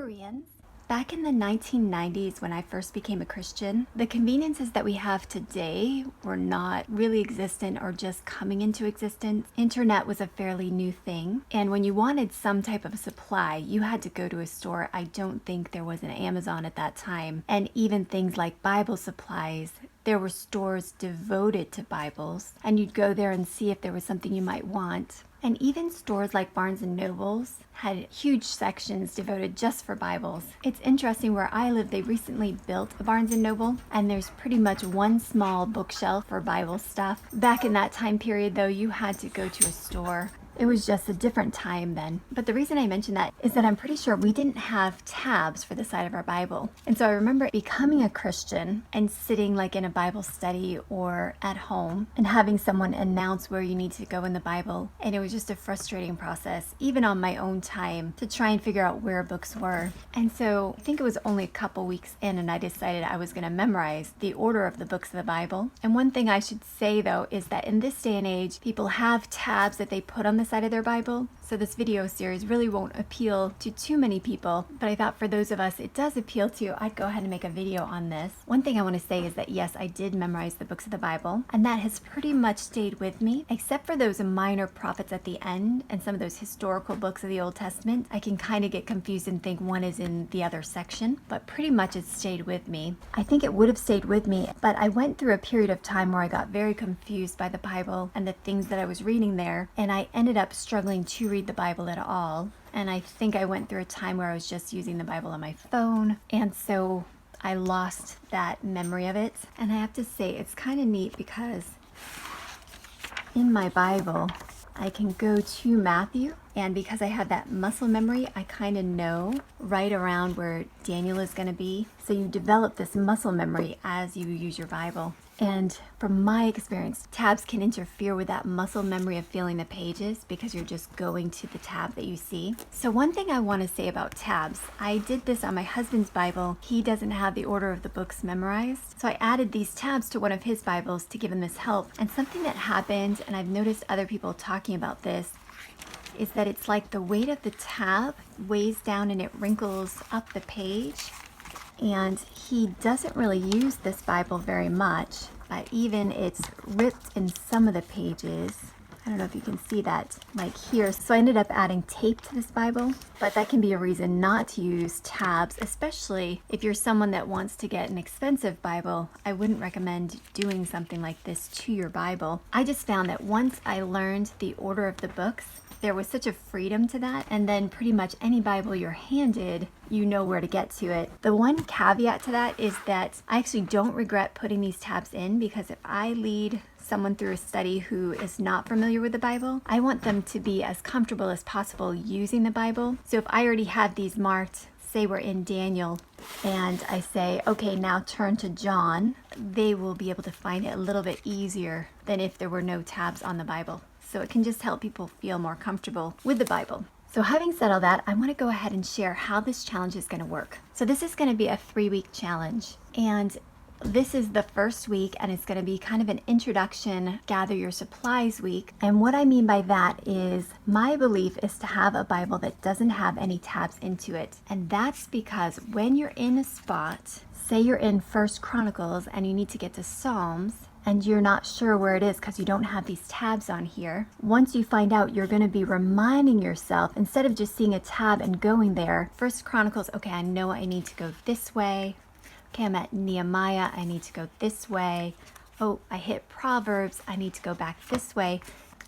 Bereans. Back in the 1990s, when I first became a Christian, the conveniences that we have today were not really existent or just coming into existence. Internet was a fairly new thing, and when you wanted some type of supply, you had to go to a store. I don't think there was an Amazon at that time. And even things like Bible supplies, there were stores devoted to Bibles, and you'd go there and see if there was something you might want. And even stores like Barnes & Nobles had huge sections devoted just for Bibles. It's interesting, where I live, they recently built a Barnes & Noble, and there's pretty much one small bookshelf for Bible stuff. Back in that time period, though, you had to go to a store. It was just a different time then. But the reason I mention that is that I'm pretty sure we didn't have tabs for the side of our Bible. And so I remember becoming a Christian and sitting like in a Bible study or at home and having someone announce where you need to go in the Bible. And it was just a frustrating process, even on my own time, to try and figure out where books were. And so I think it was only a couple weeks in and I decided I was going to memorize the order of the books of the Bible. And one thing I should say, though, is that in this day and age, people have tabs that they put on the side of their Bible. So this video series really won't appeal to too many people, but I thought for those of us it does appeal to, I'd go ahead and make a video on this. One thing I want to say is that yes, I did memorize the books of the Bible, and that has pretty much stayed with me, except for those minor prophets at the end and some of those historical books of the Old Testament. I can kind of get confused and think one is in the other section, but pretty much it stayed with me. I think it would have stayed with me, but I went through a period of time where I got very confused by the Bible and the things that I was reading there, and I ended up struggling to read the Bible at all. And I think I went through a time where I was just using the Bible on my phone, and so I lost that memory of it. And I have to say, it's kind of neat because in my Bible I can go to Matthew, and because I have that muscle memory, I kind of know right around where Daniel is going to be. So you develop this muscle memory as you use your Bible. And from my experience, tabs can interfere with that muscle memory of feeling the pages because you're just going to the tab that you see. So one thing I want to say about tabs, I did this on my husband's Bible. He doesn't have the order of the books memorized. So I added these tabs to one of his Bibles to give him this help. And something that happened, and I've noticed other people talking about this, is that it's like the weight of the tab weighs down and it wrinkles up the page. And he doesn't really use this Bible very much, but even it's ripped in some of the pages. I don't know if you can see that, like here. So I ended up adding tape to this Bible, but that can be a reason not to use tabs, especially if you're someone that wants to get an expensive Bible. I wouldn't recommend doing something like this to your Bible. I just found that once I learned the order of the books, there was such a freedom to that, and then pretty much any Bible you're handed, you know where to get to it. The one caveat to that is that I actually don't regret putting these tabs in, because if I lead someone through a study who is not familiar with the Bible, I want them to be as comfortable as possible using the Bible. So if I already have these marked, say we're in Daniel, and I say, okay, now turn to John, they will be able to find it a little bit easier than if there were no tabs on the Bible. So it can just help people feel more comfortable with the Bible. So having said all that, I want to go ahead and share how this challenge is going to work. So this is going to be a 3-week challenge, and this is the first week, and it's going to be kind of an introduction, gather your supplies week. And what I mean by that is my belief is to have a Bible that doesn't have any tabs into it. And that's because when you're in a spot, say you're in 1st Chronicles and you need to get to Psalms, and you're not sure where it is because you don't have these tabs on here, once you find out, you're going to be reminding yourself, instead of just seeing a tab and going there. 1st Chronicles, okay, I know I need to go this way. Okay, I'm at Nehemiah, I need to go this way. Oh, I hit Proverbs, I need to go back this way.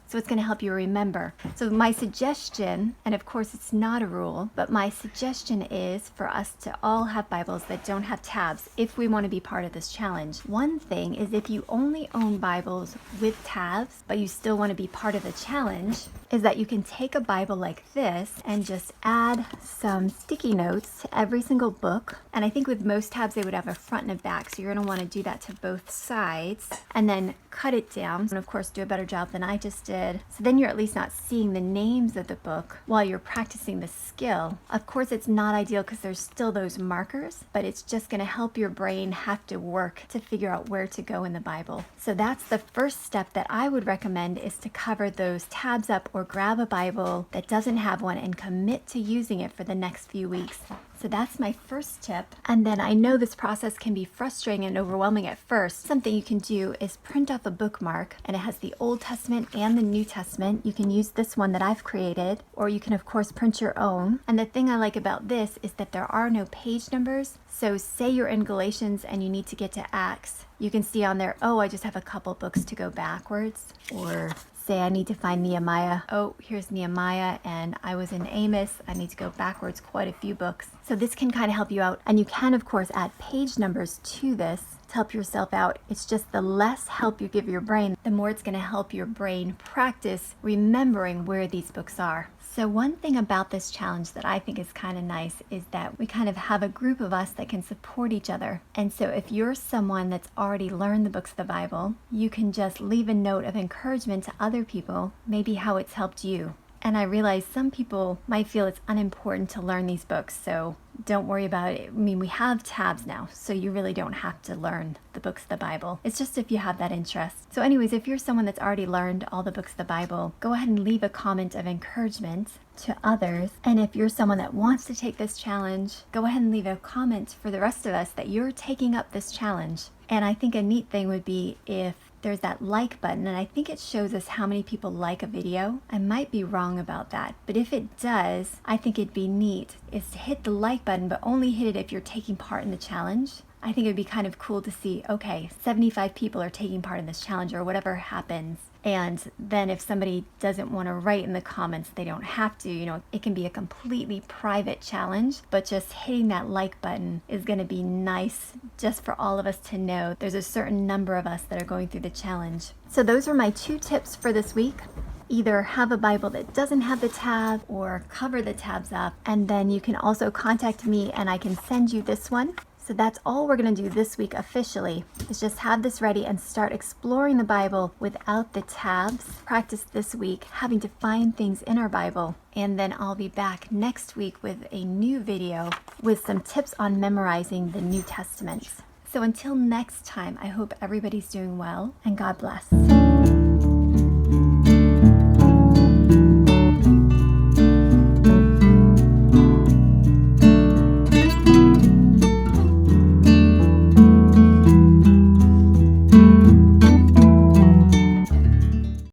So it's going to help you remember. So my suggestion, and of course it's not a rule, but my suggestion is for us to all have Bibles that don't have tabs if we want to be part of this challenge. One thing is, if you only own Bibles with tabs, but you still want to be part of the challenge, is that you can take a Bible like this and just add some sticky notes to every single book. And I think with most tabs, they would have a front and a back. So you're going to want to do that to both sides and then cut it down. And of course, do a better job than I just did. So then you're at least not seeing the names of the book while you're practicing the skill. Of course, it's not ideal because there's still those markers, but it's just going to help your brain have to work to figure out where to go in the Bible. So that's the first step that I would recommend, is to cover those tabs up or grab a Bible that doesn't have one and commit to using it for the next few weeks. So that's my first tip. And then I know this process can be frustrating and overwhelming at first. Something you can do is print off a bookmark, and it has the Old Testament and the New Testament. You can use this one that I've created, or you can of course print your own. And the thing I like about this is that there are no page numbers. So say you're in Galatians and you need to get to Acts, you can see on there, oh, I just have a couple books to go backwards. Or say I need to find Nehemiah. Oh, here's Nehemiah, and I was in Amos. I need to go backwards quite a few books. So this can kind of help you out. And you can, of course, add page numbers to this to help yourself out. It's just the less help you give your brain, the more it's going to help your brain practice remembering where these books are. So one thing about this challenge that I think is kind of nice is that we kind of have a group of us that can support each other. And so if you're someone that's already learned the books of the Bible, you can just leave a note of encouragement to other people, maybe how it's helped you. And I realize some people might feel it's unimportant to learn these books, so don't worry about it. I mean, we have tabs now, so you really don't have to learn the books of the Bible. It's just if you have that interest. So anyways, if you're someone that's already learned all the books of the Bible, go ahead and leave a comment of encouragement to others. And if you're someone that wants to take this challenge, go ahead and leave a comment for the rest of us that you're taking up this challenge. And I think a neat thing would be if there's that like button, and I think it shows us how many people like a video. I might be wrong about that, but if it does, I think it'd be neat is to hit the like button, but only hit it if you're taking part in the challenge. I think it'd be kind of cool to see, okay, 75 people are taking part in this challenge or whatever happens. And then if somebody doesn't want to write in the comments, they don't have to, it can be a completely private challenge, but just hitting that like button is going to be nice just for all of us to know there's a certain number of us that are going through the challenge. So those are my 2 tips for this week. Either have a Bible that doesn't have the tab or cover the tabs up. And then you can also contact me and I can send you this one. So that's all we're going to do this week officially, is just have this ready and start exploring the Bible without the tabs. Practice this week having to find things in our Bible. And then I'll be back next week with a new video with some tips on memorizing the New Testament. So until next time, I hope everybody's doing well and God bless.